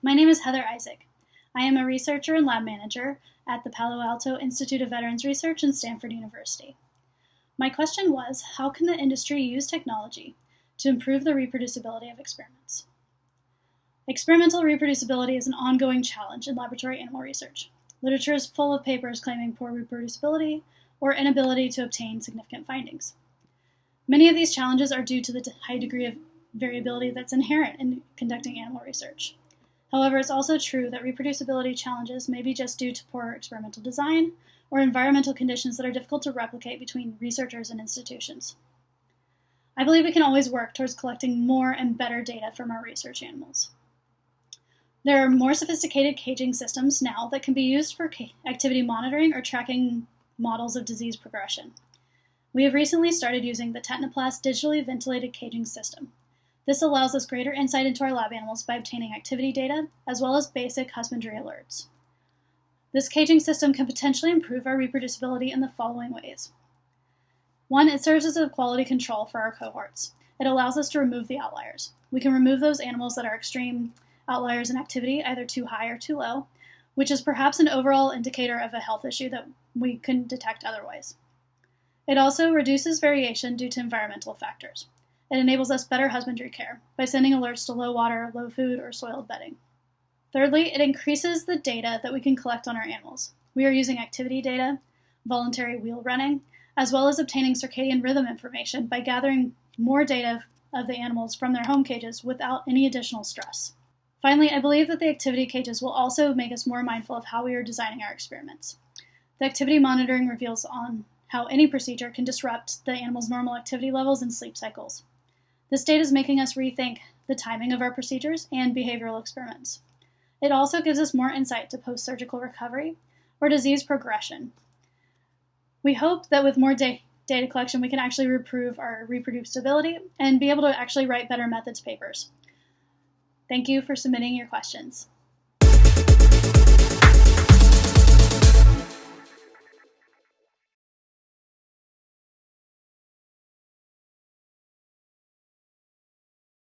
My name is Heather Isaac. I am a researcher and lab manager at the Palo Alto Institute of Veterans Research and Stanford University. My question was, how can the industry use technology to improve the reproducibility of experiments? Experimental reproducibility is an ongoing challenge in laboratory animal research. Literature is full of papers claiming poor reproducibility or inability to obtain significant findings. Many of these challenges are due to the high degree of variability that's inherent in conducting animal research. However, it's also true that reproducibility challenges may be just due to poor experimental design or environmental conditions that are difficult to replicate between researchers and institutions. I believe we can always work towards collecting more and better data from our research animals. There are more sophisticated caging systems now that can be used for activity monitoring or tracking models of disease progression. We have recently started using the Tecniplast digitally ventilated caging system. This allows us greater insight into our lab animals by obtaining activity data, as well as basic husbandry alerts. This caging system can potentially improve our reproducibility in the following ways. One, it serves as a quality control for our cohorts. It allows us to remove the outliers. We can remove those animals that are extreme outliers in activity, either too high or too low, which is perhaps an overall indicator of a health issue that we couldn't detect otherwise. It also reduces variation due to environmental factors. It enables us better husbandry care by sending alerts to low water, low food, or soiled bedding. Thirdly, it increases the data that we can collect on our animals. We are using activity data, voluntary wheel running, as well as obtaining circadian rhythm information by gathering more data of the animals from their home cages without any additional stress. Finally, I believe that the activity cages will also make us more mindful of how we are designing our experiments. The activity monitoring reveals on how any procedure can disrupt the animal's normal activity levels and sleep cycles. This data is making us rethink the timing of our procedures and behavioral experiments. It also gives us more insight to post-surgical recovery or disease progression. We hope that with more data collection, we can actually improve our reproducibility and be able to actually write better methods papers. Thank you for submitting your questions.